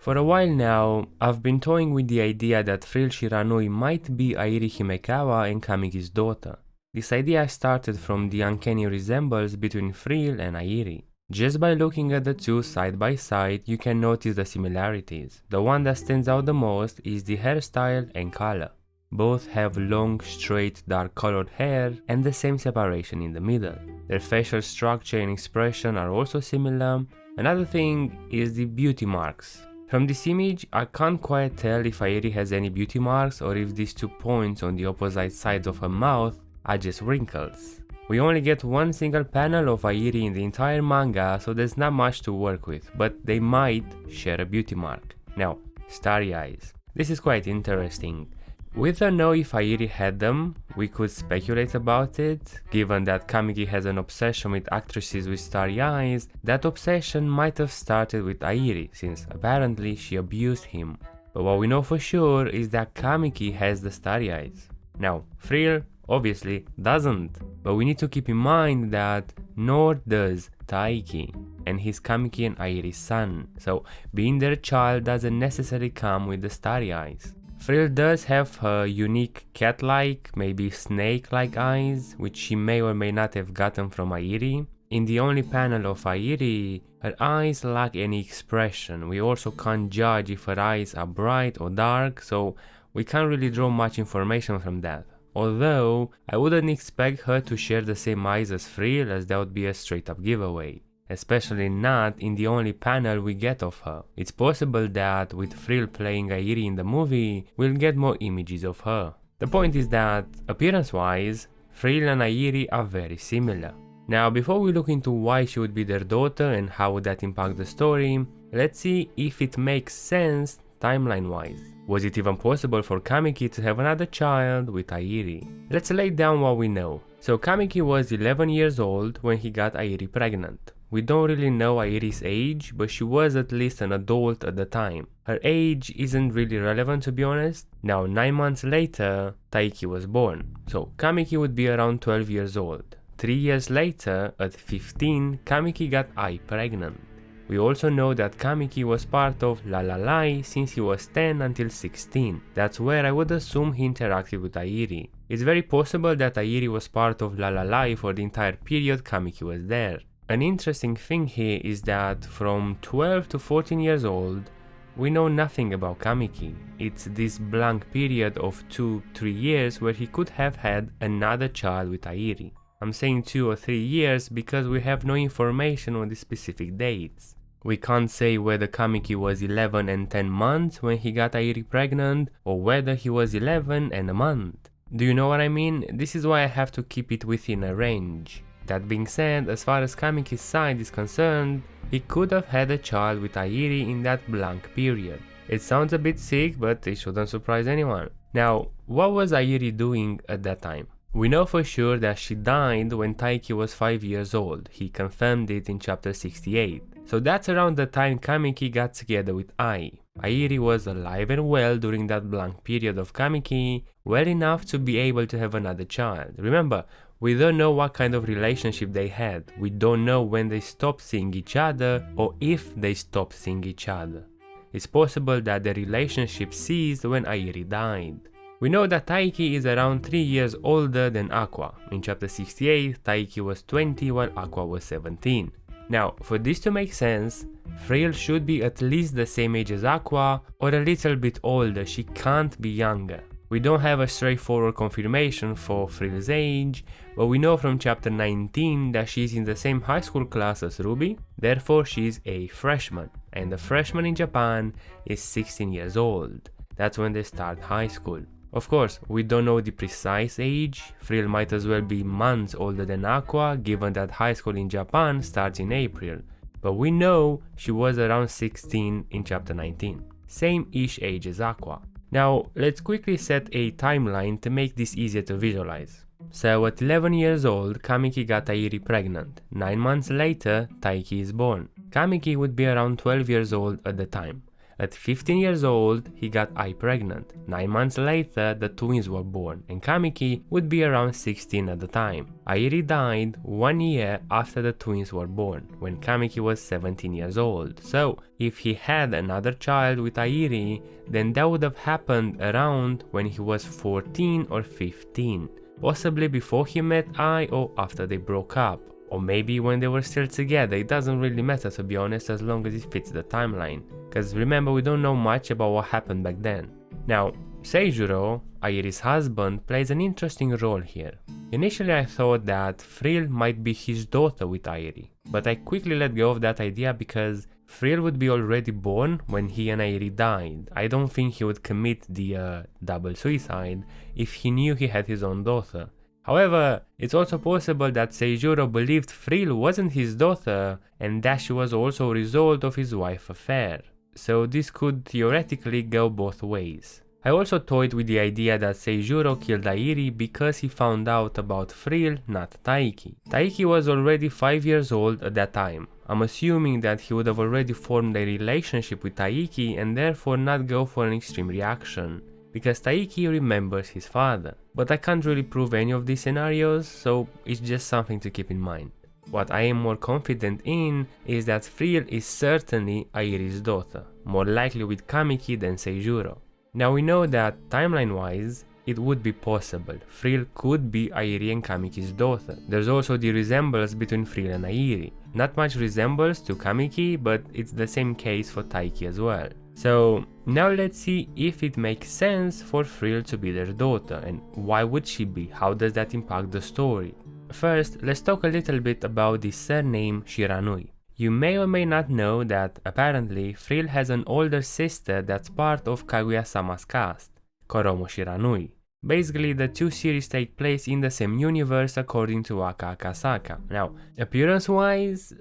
For a while now, I've been toying with the idea that Frill Shiranui might be Airi Himekawa and Kamiki's daughter. This idea started from the uncanny resemblance between Frill and Airi. Just by looking at the two side by side, you can notice the similarities. The one that stands out the most is the hairstyle and color. Both have long, straight, dark colored hair and the same separation in the middle. Their facial structure and expression are also similar. Another thing is the beauty marks. From this image, I can't quite tell if Airi has any beauty marks or if these 2 points on the opposite sides of her mouth are just wrinkles. We only get one single panel of Airi in the entire manga, so there's not much to work with, but they might share a beauty mark. Now, starry eyes. This is quite interesting. We don't know if Airi had them, we could speculate about it. Given that Kamiki has an obsession with actresses with starry eyes, that obsession might have started with Airi, since apparently she abused him. But what we know for sure is that Kamiki has the starry eyes. Now, Frill obviously doesn't, but we need to keep in mind that nor does Taiki, and he's Kamiki and Airi's son, so being their child doesn't necessarily come with the starry eyes. Frill does have her unique cat-like, maybe snake-like eyes, which she may or may not have gotten from Airi. In the only panel of Airi, her eyes lack any expression. We also can't judge if her eyes are bright or dark, so we can't really draw much information from that. Although, I wouldn't expect her to share the same eyes as Frill, as that would be a straight-up giveaway. Especially not in the only panel we get of her. It's possible that with Frill playing Airi in the movie, we'll get more images of her. The point is that, appearance-wise, Frill and Airi are very similar. Now, before we look into why she would be their daughter and how would that impact the story, let's see if it makes sense timeline-wise. Was it even possible for Kamiki to have another child with Airi? Let's lay down what we know. So Kamiki was 11 years old when he got Airi pregnant. We don't really know Airi's age, but she was at least an adult at the time. Her age isn't really relevant, to be honest. Now, 9 months later, Taiki was born. So Kamiki would be around 12 years old. 3 years later, at 15, Kamiki got Ai pregnant. We also know that Kamiki was part of Lalai since he was 10 until 16. That's where I would assume he interacted with Airi. It's very possible that Airi was part of Lalai for the entire period Kamiki was there. An interesting thing here is that from 12 to 14 years old, we know nothing about Kamiki. It's this blank period of 2-3 years where he could have had another child with Airi. I'm saying 2 or 3 years because we have no information on the specific dates. We can't say whether Kamiki was 11 and 10 months when he got Airi pregnant, or whether he was 11 and a month. Do you know what I mean? This is why I have to keep it within a range. That being said, as far as Kamiki's side is concerned, he could have had a child with Airi in that blank period. It sounds a bit sick, but it shouldn't surprise anyone. Now, what was Airi doing at that time? We know for sure that she died when Taiki was 5 years old. He confirmed it in chapter 68. So that's around the time Kamiki got together with Ai. Airi was alive and well during that blank period of Kamiki, well enough to be able to have another child. Remember, we don't know what kind of relationship they had. We don't know when they stopped seeing each other or if they stopped seeing each other. It's possible that the relationship ceased when Airi died. We know that Taiki is around 3 years older than Aqua. In chapter 68, Taiki was 20 while Aqua was 17. Now, for this to make sense, Frill should be at least the same age as Aqua or a little bit older. She can't be younger. We don't have a straightforward confirmation for Frill's age, but we know from chapter 19 that she's in the same high school class as Ruby, therefore she's a freshman, and a freshman in Japan is 16 years old. That's when they start high school. Of course, we don't know the precise age. Frill might as well be months older than Aqua, given that high school in Japan starts in April, but we know she was around 16 in chapter 19. Same-ish age as Aqua. Now, let's quickly set a timeline to make this easier to visualize. So at 11 years old, Kamiki got Airi pregnant. 9 months later, Taiki is born. Kamiki would be around 12 years old at the time. At 15 years old, he got Ai pregnant. 9 months later, the twins were born, and Kamiki would be around 16 at the time. Airi died 1 year after the twins were born, when Kamiki was 17 years old. So, if he had another child with Airi, then that would have happened around when he was 14 or 15. Possibly before he met Ai or after they broke up. Or maybe when they were still together. It doesn't really matter, to be honest, as long as it fits the timeline. Cause remember, we don't know much about what happened back then. Now, Seijuro, Airi's husband, plays an interesting role here. Initially I thought that Frill might be his daughter with Airi, but I quickly let go of that idea because Frill would be already born when he and Airi died. I don't think he would commit the double suicide if he knew he had his own daughter. However, it's also possible that Seijuro believed Frill wasn't his daughter and that she was also a result of his wife's affair. So this could theoretically go both ways. I also toyed with the idea that Seijuro killed Airi because he found out about Frill, not Taiki. Taiki was already 5 years old at that time. I'm assuming that he would have already formed a relationship with Taiki and therefore not go for an extreme reaction, because Taiki remembers his father. But I can't really prove any of these scenarios, so it's just something to keep in mind. What I am more confident in is that Frill is certainly Airi's daughter, more likely with Kamiki than Seijuro. Now we know that, timeline-wise, it would be possible. Frill could be Airi and Kamiki's daughter. There's also the resemblance between Frill and Airi. Not much resemblance to Kamiki, but it's the same case for Taiki as well. So now let's see if it makes sense for Frill to be their daughter, and why would she be? How does that impact the story? First, let's talk a little bit about the surname Shiranui. You may or may not know that apparently Frill has an older sister that's part of Kaguya-sama's cast, Koromo Shiranui. Basically, the two series take place in the same universe according to Aka Akasaka. Now, appearance-wise,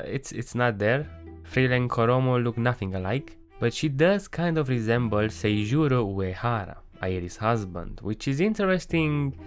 it's not there. Frill and Koromo look nothing alike, but she does kind of resemble Seijuro Uehara, Airi's husband, which is interesting,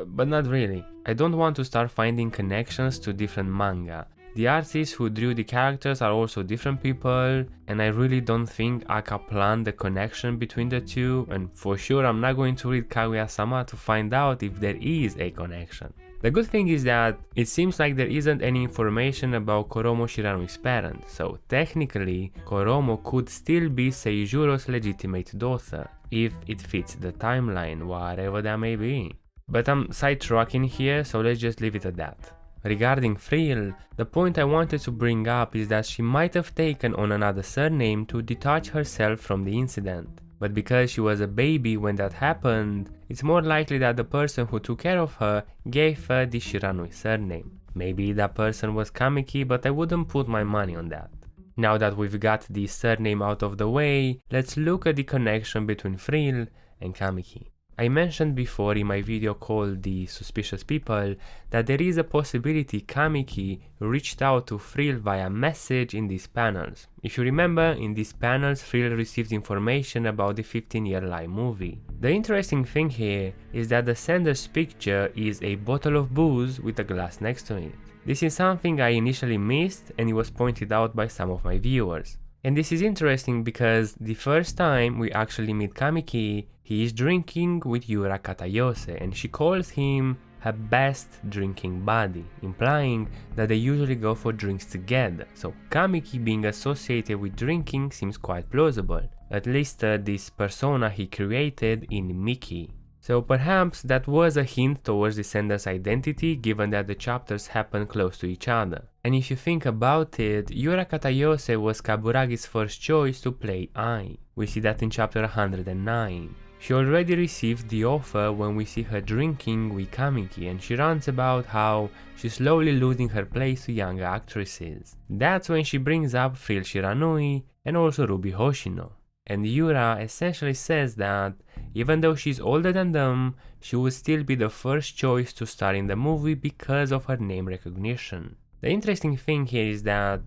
but not really. I don't want to start finding connections to different manga. The artists who drew the characters are also different people, and I really don't think Aka planned the connection between the two, and for sure I'm not going to read Kaguya-sama to find out if there is a connection. The good thing is that it seems like there isn't any information about Koromo Shiranui's parents, so technically Koromo could still be Seijuro's legitimate daughter, if it fits the timeline, whatever that may be. But I'm sidetracking here, so let's just leave it at that. Regarding Frill, the point I wanted to bring up is that she might have taken on another surname to detach herself from the incident. But because she was a baby when that happened, it's more likely that the person who took care of her gave her the Shiranui surname. Maybe that person was Kamiki, but I wouldn't put my money on that. Now that we've got the surname out of the way, let's look at the connection between Frill and Kamiki. I mentioned before in my video called The Suspicious People that there is a possibility Kamiki reached out to Frill via message in these panels. If you remember, in these panels Frill received information about the 15-Year Lie movie. The interesting thing here is that the sender's picture is a bottle of booze with a glass next to it. This is something I initially missed and it was pointed out by some of my viewers. And this is interesting because the first time we actually meet Kamiki, he is drinking with Yura Katayose and she calls him her best drinking buddy, implying that they usually go for drinks together. So Kamiki being associated with drinking seems quite plausible, at least this persona he created in Miki. So perhaps that was a hint towards the sender's identity, given that the chapters happen close to each other. And if you think about it, Yura Katayose was Kaburagi's first choice to play Ai. We see that in chapter 109. She already received the offer when we see her drinking with Kamiki, and she rants about how she's slowly losing her place to younger actresses. That's when she brings up Frill Shiranui and also Ruby Hoshino. And Yura essentially says that even though she's older than them, she would still be the first choice to star in the movie because of her name recognition. The interesting thing here is that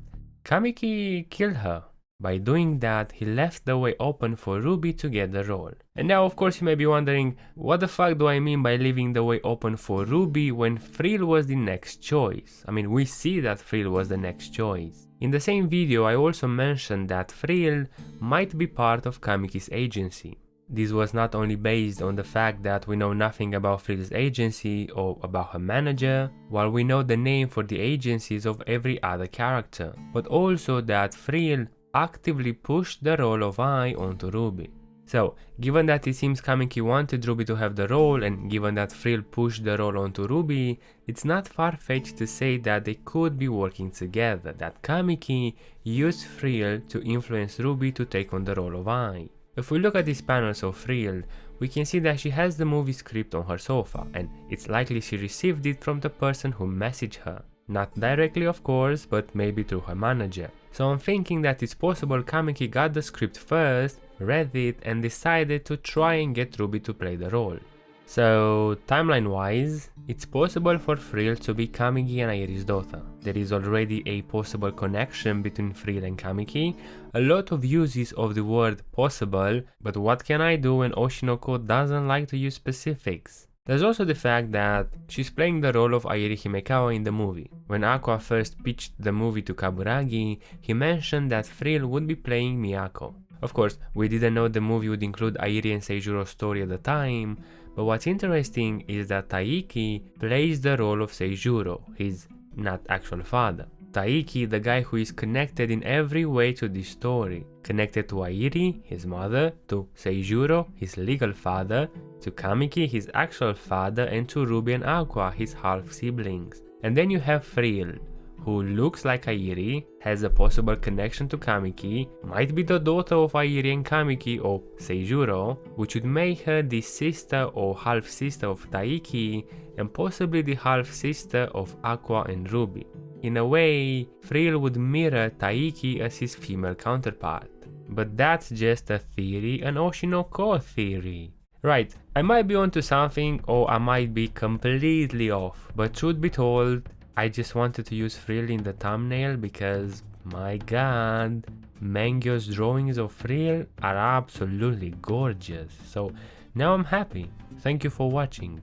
Kamiki killed her. By doing that, he left the way open for Ruby to get the role. And now of course you may be wondering, what the fuck do I mean by leaving the way open for Ruby when Frill was the next choice? I mean, we see that Frill was the next choice. In the same video I also mentioned that Frill might be part of Kamiki's agency. This was not only based on the fact that we know nothing about Frill's agency or about her manager, while we know the name for the agencies of every other character, but also that Frill actively pushed the role of Ai onto Ruby. So, given that it seems Kamiki wanted Ruby to have the role, and given that Frill pushed the role onto Ruby, it's not far-fetched to say that they could be working together, that Kamiki used Frill to influence Ruby to take on the role of Ai. If we look at these panels of Frill, we can see that she has the movie script on her sofa, and it's likely she received it from the person who messaged her. Not directly of course, but maybe through her manager. So I'm thinking that it's possible Kamiki got the script first, read it, and decided to try and get Ruby to play the role. So, timeline wise, it's possible for Frill to be Kamiki and Airi's daughter. There is already a possible connection between Frill and Kamiki, a lot of uses of the word possible, but what can I do when Oshi No Ko doesn't like to use specifics? There's also the fact that she's playing the role of Airi Himekawa in the movie. When Aqua first pitched the movie to Kaburagi, he mentioned that Frill would be playing Miyako. Of course, we didn't know the movie would include Airi and Seijuro's story at the time, but what's interesting is that Taiki plays the role of Seijuro, his not actual father. Taiki, the guy who is connected in every way to this story. Connected to Airi, his mother, to Seijuro, his legal father, to Kamiki, his actual father, and to Ruby and Aqua, his half-siblings. And then you have Frill, who looks like Airi, has a possible connection to Kamiki, might be the daughter of Airi and Kamiki or Seijuro, which would make her the sister or half-sister of Taiki, and possibly the half-sister of Aqua and Ruby. In a way, Frill would mirror Taiki as his female counterpart. But that's just a theory, an Oshi No Ko theory. Right, I might be onto something or I might be completely off, but truth be told, I just wanted to use Frill in the thumbnail because, my god, Mangyo's drawings of Frill are absolutely gorgeous. So now I'm happy. Thank you for watching.